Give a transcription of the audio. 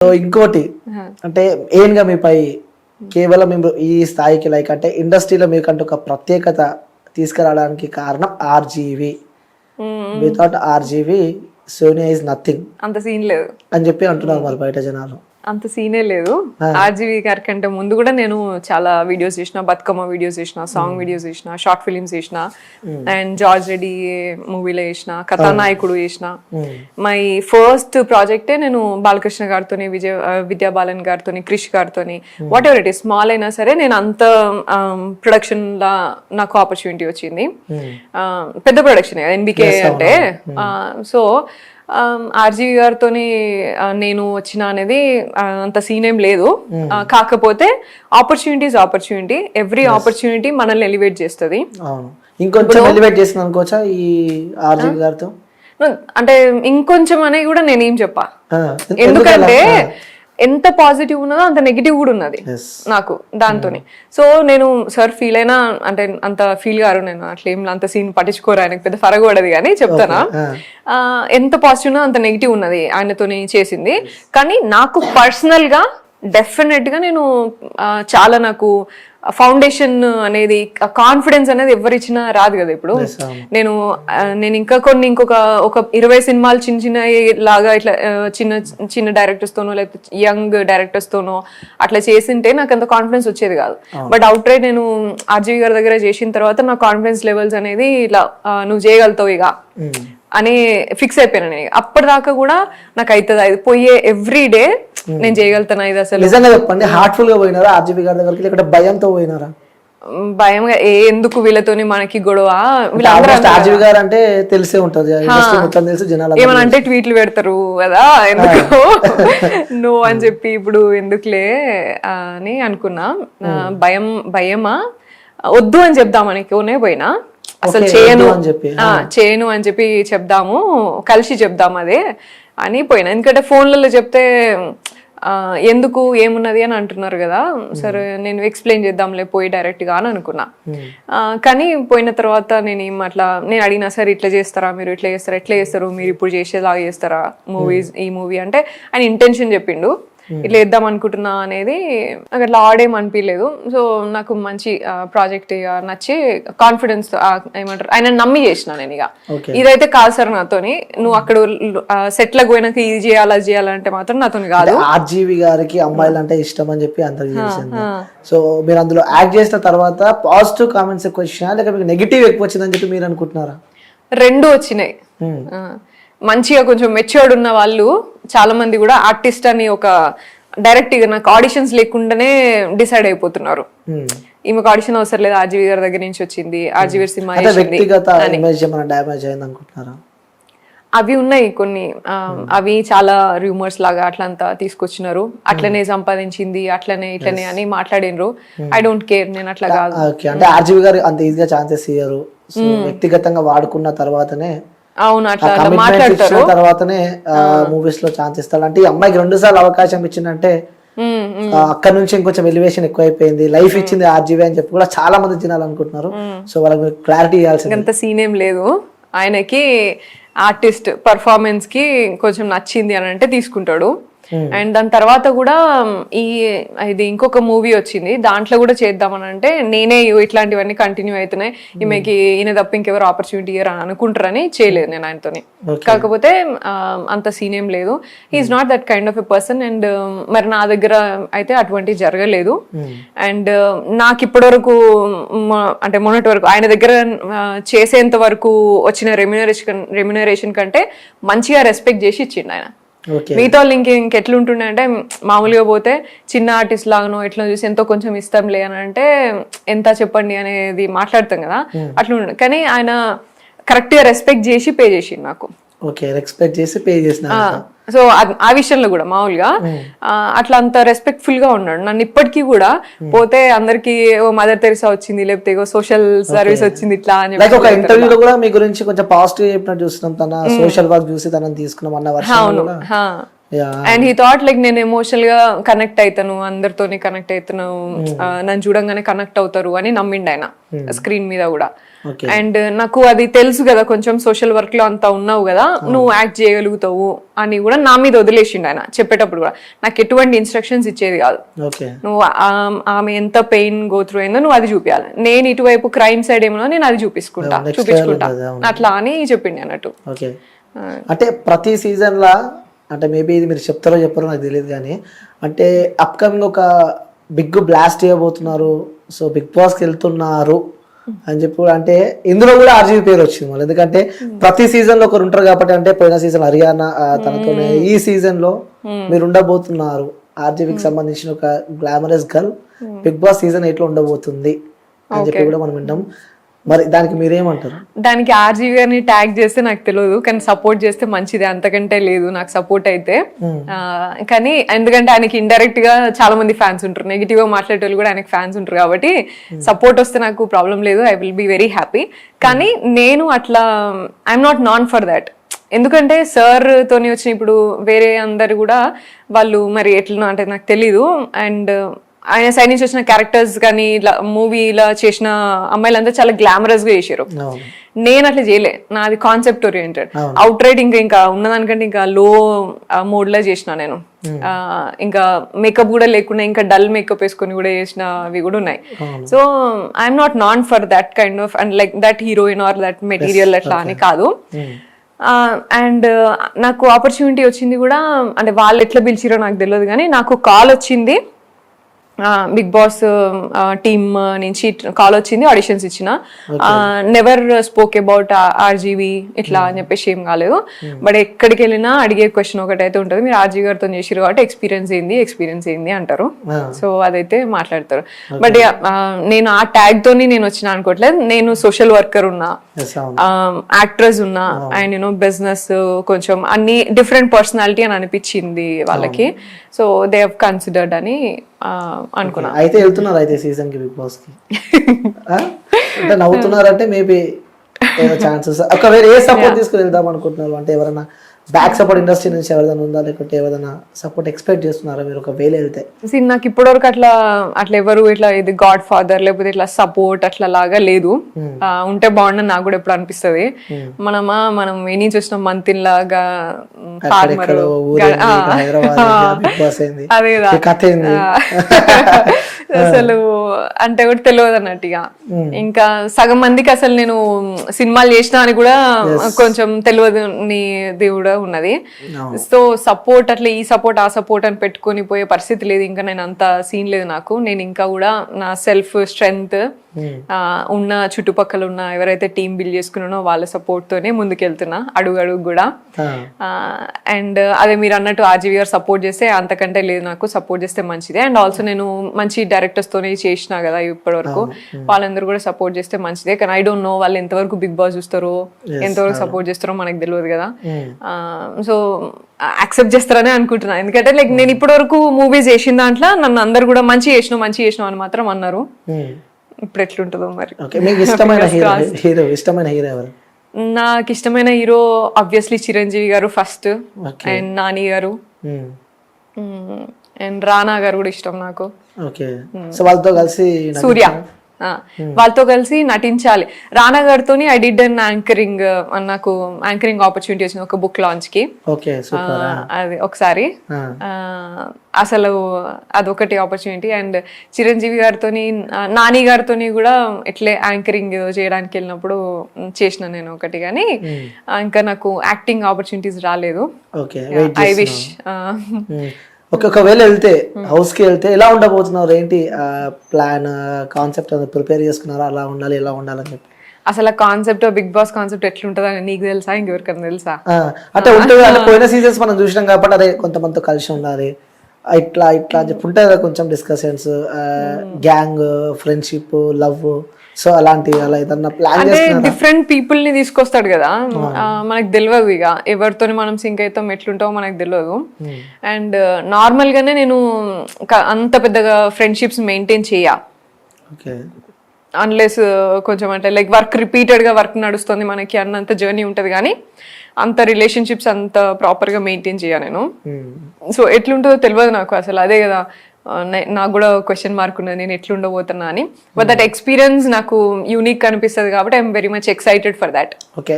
So ఇంకోటి అంటే ఏంగా మీపై కేవలం మేము ఈ స్థాయికి లైక్ అంటే ఇండస్ట్రీలో మీకంటే ఒక ప్రత్యేకత తీసుకురావడానికి కారణం RGV. Without RGV Sonia is nothing అంత సీన్ లేదు అని చెప్పి అంటున్నారు మరి బయట జనాలు. అంత సీనే లేదు. ఆర్జీవి గారి కంటే ముందు కూడా నేను చాలా వీడియోస్ చేసిన, బతుకమ్మ వీడియోస్ చేసిన, సాంగ్ వీడియోస్ చేసిన, షార్ట్ ఫిలిమ్స్ చేసిన, అండ్ జార్జ్ రెడ్డి మూవీలో చేసిన, కథానాయకుడు చేసిన. మై ఫస్ట్ ప్రాజెక్టే నేను బాలకృష్ణ గారితో, విద్యా బాలన్ గారితో, క్రిష్ గారితో, what ever it is small అయినా సరే నేను అంత ప్రొడక్షన్ లా నాకు ఆపర్చునిటీ వచ్చింది. పెద్ద ప్రొడక్షన్ ఎన్బికే అంటే. సో ఆర్జీవి గారితో నేను వచ్చిన అనేది అంత సీన్ ఏం లేదు. కాకపోతే ఆపర్చునిటీ ఎవ్రీ ఆపర్చునిటీ మనల్ని ఎలివేట్ చేస్తుంది. ఇంకొంచెం ఎలివేట్ చేస్తుంది అనుకోవచ్చా ఈ ఆర్జీవి గారితో? అంటే ఇంకొంచెం అనేది కూడా నేనేం చెప్పా, ఎందుకంటే ఎంత పాజిటివ్ ఉన్నదో అంత నెగిటివ్ కూడా ఉన్నది నాకు దాంతోనే. సో నేను సార్ ఫీల్ అయినా అంటే అంత ఫీల్ గారు, నేను అట్లా ఏం అంత సీన్ పట్టించుకోరు, ఆయనకు పెద్ద ఫరగ పడదు. కానీ చెప్తానా, ఎంత పాజిటివ్ ఉన్నదో అంత నెగిటివ్ ఉన్నది ఆయనతోని చేసింది. కానీ నాకు పర్సనల్ గా డెఫినెట్ గా నేను చాలా నాకు ఫౌండేషన్ అనేది, కాన్ఫిడెన్స్ అనేది ఎవరిచ్చినా రాదు కదా. ఇప్పుడు నేను ఇంకా ఇంకొక 20 సినిమాలు చిన్న చిన్న లాగా ఇట్లా చిన్న డైరెక్టర్స్ తోనో లేకపోతే యంగ్ డైరెక్టర్స్ తోనో అట్లా చేసింటే నాకు అంత కాన్ఫిడెన్స్ వచ్చేది కాదు. బట్ అవుట్ రైట్ నేను ఆర్జీవి గారి దగ్గర చేసిన తర్వాత నా కాన్ఫిడెన్స్ లెవెల్స్ అనేది ఇట్లా నువ్వు చేయగలుగుతావు ఇక అని ఫిక్స్ అయిపోయాను నేను. అప్పటిదాకా కూడా నాకు అవుతుంది అది పోయే ఎవ్రీ డే నేను చేయగలుగుతాను ఇది. అసలు నిజంగా చెప్పండి, హార్ట్ఫుల్ గా పోయినారా ఆర్జీవి గారి దగ్గరికి, లేకపోతే భయంతో పోయినారా? భయంగా ఎందుకు వీళ్ళతోని మనకి గొడవ, ఆర్జీవి గారు అంటే తెలిసే ఉంటది, ఏమనంటే ట్వీట్లు పెడతారు కదా, ఎందుకు నో అని చెప్పి ఇప్పుడు ఎందుకులే అని అనుకున్నా. భయమా వద్దు అని చెప్దామని పోయినా, అసలు చేయను అని చెప్పి చెప్దాము, కలిసి చెప్దాము అదే అని పోయినా. ఎందుకంటే ఫోన్లలో చెప్తే ఎందుకు ఏమున్నది అని అంటున్నారు కదా, సరే నేను ఎక్స్ప్లెయిన్ చేద్దాంలే పోయి డైరెక్ట్ గా అని అనుకున్నా. కానీ పోయిన తర్వాత నేను అడిగినా, సరే ఇట్లా చేస్తారా మీరు, ఎట్లా చేస్తారు మీరు, ఇప్పుడు చేసేలాగా చేస్తారా ఈ మూవీ అంటే ఆయన ఇంటెన్షన్ చెప్పిండు, ఇట్లా వేద్దాం అనుకుంటున్నా అనేది. నాకు అట్లా ఆడేం అనిపించలేదు. సో నాకు మంచి ప్రాజెక్ట్ నచ్చి కాన్ఫిడెన్స్ ఏమంటారు ఆయన నమ్మి చేసిన నేను. ఇక ఇదైతే కాదు సార్ నాతోని, నువ్వు అక్కడ సెట్లకు పోయినాక ఇది చేయాలి అది చేయాలంటే మాత్రం నాతోని కాదు. ఆర్జీవి గారికి అమ్మాయిలు అంటే ఇష్టం అని చెప్పి అందరికి తెలిసింది. సో మీరు అందులో యాక్ట్ చేసిన తర్వాత పాజిటివ్ కామెంట్స్ ఎక్కువ వచ్చినా లేక మీకు నెగిటివ్ ఎక్కువ వచ్చిందని చెప్పి మీరు అనుకుంటున్నారా? రెండు వచ్చినాయి. మంచిగా కొంచెం మెచ్యూర్డ్ ఉన్న వాళ్ళు చాలా మంది కూడా ఆర్టిస్ట్ అని ఒక డైరెక్ట్ గా నాకు ఆడిషన్స్ లేకుండానే డిసైడ్ అయిపోతున్నారు, ఈమెకు ఆడిషన్ అవసరం లేదు, ఆర్జీవి గారి దగ్గర నుంచి వచ్చింది, ఆర్జీవి సినిమా అవి ఉన్నాయి కొన్ని. అవి చాలా రూమర్స్ లాగా అట్లంతా తీసుకొచ్చినారు, అట్లనే సంపాదించింది అట్లనే ఇట్లనే అని మాట్లాడినరు. ఐ డోంట్ కేర్, నేను అట్లా కాదు. అంటే ఆర్జీవి గారు అంత ఈజీగా ఛాన్సెస్ ఇయ్యరు, వ్యక్తిగతంగా వాడుకున్న తర్వాతనే, అవును అట్లా మాట్లాడతారు, తర్వాతనే మూవీస్ లో ఛాన్స్ ఇస్తాడు. అంటే ఈ అమ్మాయికి 2 సార్లు అవకాశం ఇచ్చిందంటే అక్కడ నుంచి ఇంకొంచెం ఎలివేషన్ ఎక్కువ అయిపోయింది, లైఫ్ ఇచ్చింది ఆర్జీవి అని చెప్పి కూడా చాలా మంది జనాలు అనుకుంటున్నారు. సో వాళ్ళకి క్లారిటీ ఇవ్వాల్సింది. అంత సీన్ ఏం లేదు, ఆయనకి ఆర్టిస్ట్ పర్ఫార్మెన్స్ కి కొంచెం నచ్చింది అని అంటే తీసుకుంటాడు. అండ్ దాని తర్వాత కూడా ఇది ఇంకొక మూవీ వచ్చింది, దాంట్లో కూడా చేద్దామని అంటే నేనే ఇట్లాంటివన్నీ కంటిన్యూ అవుతున్నాయి, ఈమెకి ఈయన తప్ప ఇంకెవరు ఆపర్చునిటీ ఇయ్యరు అని అనుకుంటారని చేయలేదు నేను ఆయనతోని. కాకపోతే అంత సీన్ ఏం లేదు, he's not that kind of a person. And మరి నా దగ్గర అయితే అటువంటి జరగలేదు. అండ్ నాకు ఇప్పటి వరకు అంటే మొన్నటి వరకు ఆయన దగ్గర చేసేంత వరకు వచ్చిన రెమ్యునరేషన్ కంటే మంచిగా రెస్పెక్ట్ చేసి ఇచ్చిండు ఆయన. మిగతా వాళ్ళు ఇంకెట్లుంటుండే అంటే మామూలుగా పోతే చిన్న ఆర్టిస్ట్ లాగానో ఎట్లా చూసి ఎంతో కొంచెం ఇస్తాంలే అని అంటే ఎంత చెప్పండి అనేది మాట్లాడతాం కదా, అట్లా ఉండే. కానీ ఆయన కరెక్ట్ గా రెస్పెక్ట్ చేసి పే చేసిండు నాకు. సో ఆ విషయంలో కూడా మామూలుగా అట్లా అంత రెస్పెక్ట్ఫుల్ గా ఉన్నాడు. నన్ను ఇప్పటికీ కూడా పోతే అందరికి మదర్ తెరిసా వచ్చింది, లేకపోతే సోషల్ సర్వీస్ వచ్చింది ఇట్లా అని. ఒక ఇంటర్వ్యూలో కూడా మీ గురించి కొంచెం పాజిటివ్ చెప్పినట్టు చూస్తున్నాం, తన సోషల్ వర్క్ చూసి తనని తీసుకున్నాం అన్న వర్షం. అండ్ హీ థాట్ లైక్ నేను ఎమోషనల్ గా కనెక్ట్ అవుతాను, అందరితోని కనెక్ట్ అవుతాను, నన్ను చూడంగానే కనెక్ట్ అవుతారు అని నమ్మిండు ఆయన స్క్రీన్ మీద కూడా. అండ్ నాకు అది తెలుసు కదా, కొంచెం సోషల్ వర్క్ లో అంతా ఉన్నావు కదా, నువ్వు యాక్ట్ చేయగలుగుతావు అని కూడా నా మీద వదిలేసిండు ఆయన. చెప్పేటప్పుడు కూడా నాకు ఎటువంటి ఇన్స్ట్రక్షన్స్ ఇచ్చేది కాదు, నువ్వు ఆమె ఎంత పెయిన్ గో త్రూ అయిందో నువ్వు అది చూపించాలి, నేను ఇటువైపు క్రైమ్ సైడ్ ఏమో నేను అది చూపించుకుంటా అట్లా అని చెప్పిండి అన్నట్టు. అంటే ప్రతి సీజన్ లా, అంటే మేబీ ఇది మీరు చెప్తారో చెప్పారో నాకు తెలియదు కానీ, అంటే అప్కమింగ్ ఒక బిగ్ బ్లాస్ట్ చేయబోతున్నారు, సో బిగ్ బాస్కి వెళ్తున్నారు అని చెప్పి, అంటే ఇందులో కూడా ఆర్జీవి పేరు వచ్చింది మళ్ళీ. ఎందుకంటే ప్రతి సీజన్ లో ఒకరు ఉంటారు కాబట్టి, అంటే పోయిన సీజన్ హరియానా తనతోనే, ఈ సీజన్ లో మీరు ఉండబోతున్నారు, ఆర్జీవికి సంబంధించిన ఒక glamorous girl Bigg Boss season 8 లో ఉండబోతుంది అని చెప్పి కూడా మనం వింటాం. మరి దానికి మీరేమంటారు? దానికి ఆర్జీవి గారిని ట్యాగ్ చేస్తే నాకు తెలియదు, కానీ సపోర్ట్ చేస్తే మంచిది, అంతకంటే లేదు నాకు సపోర్ట్ అయితే. కానీ ఎందుకంటే ఆయనకి ఇండైరెక్ట్ గా చాలా మంది ఫ్యాన్స్ ఉంటారు, నెగిటివ్ గా మాట్లాడే వాళ్ళు కూడా ఆయనకి ఫ్యాన్స్ ఉంటారు, కాబట్టి సపోర్ట్ వస్తే నాకు ప్రాబ్లం లేదు, I will be very happy. కానీ నేను అట్లా I'm not non for that. ఎందుకంటే సార్ తోని వచ్చిన ఇప్పుడు వేరే అందరు కూడా వాళ్ళు మరి ఎట్లా అంటే నాకు తెలీదు. అండ్ ఆయన సైడ్ నుంచి వచ్చిన క్యారెక్టర్స్ కానీ ఇలా మూవీలా చేసిన అమ్మాయిలంతా చాలా గ్లామరస్ గా చేశారు. నేను అట్లా చేయలే, నాది కాన్సెప్ట్ ఓరియంటెడ్. అవుట్ రైట్ ఇంకా ఉన్నదానికంటే ఇంకా లో మోడ్ లా చేసిన నేను. ఇంకా మేకప్ కూడా లేకుండా ఇంకా డల్ మేకప్ వేసుకొని కూడా చేసినవి కూడా ఉన్నాయి. So I'm not non for that kind of and like that heroine or that material అట్లా అని కాదు. అండ్ నాకు ఆపర్చునిటీ వచ్చింది కూడా, అంటే వాళ్ళు ఎట్లా పిలిచిరో నాకు తెలియదు కానీ నాకు కాల్ వచ్చింది, బిగ్ బాస్ టీమ్ నుంచి కాల్ వచ్చింది, ఆడిషన్స్ ఇచ్చిన. నెవర్ స్పోక్ అబౌట్ ఆర్జీవి ఇట్లా అని చెప్పేసి ఏం కాలేదు. బట్ ఎక్కడికి వెళ్ళినా అడిగే క్వశ్చన్ ఒకటైతే ఉంటుంది, మీరు ఆర్జీవి గారితో చేసిరు కాబట్టి ఎక్స్పీరియన్స్ ఏంది అంటారు. సో అదైతే మాట్లాడతారు. బట్ నేను ఆ ట్యాగ్ తోని నేను వచ్చిన అనుకోవట్లేదు, నేను సోషల్ వర్కర్ ఉన్నా, యాక్ట్రెస్ ఉన్నా, అండ్ యూనో బిజినెస్ కొంచెం అన్ని డిఫరెంట్ పర్సనాలిటీ అని అనిపించింది వాళ్ళకి. సో దే హావ్ కన్సిడర్డ్ అని అనుకున్నా. అయితే వెళ్తున్నారు అయితే సీజన్ కి బిగ్ బాస్ కి అంటే నవ్వుతున్నారంటే మేబీ ఛాన్సెస్. ఒకవేళ ఏ సపోర్ట్ తీసుకుని వెళ్దాం అనుకుంటున్నారు, అంటే ఎవరైనా బ్యాక్ సపోర్ట్ ఇండస్ట్రీ నుంచి ఎవరైనా ఉందా, లేకపోతే ఎవరైనా సపోర్ట్ ఎక్స్పెక్ట్ చేస్తున్నారా మీరు ఒకవేళ వెళ్తే? నాకు ఇప్పటివరకు అట్లా ఎవరు ఇట్లా ఇది గాడ్ ఫాదర్ లేకపోతే ఇట్లా సపోర్ట్ అట్లా లాగా లేదు. ఉంటే బాగుండని నాకు కూడా ఎప్పుడు అనిపిస్తుంది. మనం ఏ నుంచి వచ్చిన మంతిన్ లాగా ఫార్మర్ అదే అసలు అంటే కూడా తెలియదు అన్నట్టుగా. ఇంకా సగం మందికి అసలు నేను సినిమాలు చేసినా అని కూడా కొంచెం తెలియదు నీ దేవుడు ఉన్నది. సో సపోర్ట్ అట్లా ఈ సపోర్ట్ ఆ సపోర్ట్ అని పెట్టుకొని పోయే పరిస్థితి లేదు. ఇంకా నేను అంత సీన్ లేదు నాకు. నేను ఇంకా కూడా నా సెల్ఫ్ స్ట్రెంగ్త్ ఉన్న చుట్టుపక్కల ఉన్న ఎవరైతే టీం బిల్డ్ చేసుకున్నానో వాళ్ళ సపోర్ట్ తోనే ముందుకెళ్తున్నా అడుగు కూడా. అండ్ అదే మీరు అన్నట్టు ఆర్జీవి గారు సపోర్ట్ చేస్తే అంతకంటే లేదు, నాకు సపోర్ట్ చేస్తే మంచిదే. అండ్ ఆల్సో నేను మంచి డైరెక్టర్స్ తోనే చేసినా కదా ఇప్పటి వరకు, వాళ్ళందరూ కూడా సపోర్ట్ చేస్తే మంచిదే. కానీ ఐ డోంట్ నో వాళ్ళు ఎంతవరకు బిగ్ బాస్ చూస్తారో ఎంతవరకు సపోర్ట్ చేస్తారో మనకు తెలియదు కదా. సో యాక్సెప్ట్ చేస్తారని అనుకుంటున్నా. ఎందుకంటే లైక్ నేను ఇప్పటి వరకు మూవీస్ చేసిన దాంట్లో నన్ను అందరు కూడా మంచి చేసినావు అని మాత్రం అన్నారు. ఇప్పుడు ఎట్లుంటుందో మరి. నాకు ఇష్టమైన హీరో ఆబ్వియస్లీ చిరంజీవి గారు ఫస్ట్, అండ్ నాని గారు, అండ్ రానా గారు కూడా ఇష్టం నాకు. సూర్య, వాళ్ళతో కలిసి నటించాలి. రానా గారితో ఐ డిడ్ అన్ యాంకరింగ్, నాకు యాంకరింగ్ ఆపర్చునిటీ వచ్చింది ఒక బుక్ లాంచ్ కి. అది ఒకసారి అసలు అదొకటి ఆపర్చునిటీ. అండ్ చిరంజీవి గారితో నాని గారితో కూడా ఎట్లే యాంకరింగ్ చేయడానికి వెళ్ళినప్పుడు చేసిన నేను ఒకటి, కానీ ఇంకా నాకు యాక్టింగ్ ఆపర్చునిటీస్ రాలేదు. I wish. ఒకవేళ వెళ్తే హౌస్ కి వెళ్తే ఎలా ఉండబోతున్నారు, ఏంటి ప్లాన్ కాన్సెప్ట్ ప్రిపేర్ చేసుకున్నారా, అలా ఉండాలి ఇలా ఉండాలని చెప్పి? అసలు కాన్సెప్ట్ బిగ్ బాస్ కాన్సెప్ట్ ఎట్లుంటదని నీకు తెలుసా, ఇంకెవరికైనా తెలుసా? అంటే ఉంటుంది, అంటే పోయిన సీజన్స్ మనం చూసినాం కాబట్టి అదే కొంతమందితో కలిసి ఉండాలి ఇట్లా అని చెప్పి ఉంటుంది కదా, కొంచెం discussions, gang, friendship, love, so అలాంటి అలా ఏదన్నా ప్లాన్ అంటే డిఫరెంట్ పీపుల్ ని తీసుకొస్తాడు కదా, మనకు తెలియదు ఇక ఎవరితో మనం సింక్ అవుతాం ఎట్లుంటామో మనకు తెలియదు. అండ్ నార్మల్ గానే నేను అంత పెద్దగా ఫ్రెండ్షిప్స్ మెయింటైన్ చేయ, అన్లెస్ కొంచెం అంటే లైక్ వర్క్ రిపీటెడ్ గా వర్క్ నడుస్తుంది మనకి అన్నంత జర్నీ ఉంటది. కానీ అంత రిలేషన్షిప్స్ అంత ప్రాపర్ గా మెయింటైన్ చేయ నేను. సో ఎట్లుంటుందో తెలియదు నాకు అసలు. అదే కదా నాకు కూడా క్వశ్చన్ మార్క్ ఉన్నది, నేను ఎట్లుండబోతున్నా అని. బట్ దట్ ఎక్స్పీరియన్స్ నాకు యూనిక్ అనిపిస్తుంది కాబట్టి I'm very much excited for that. Okay.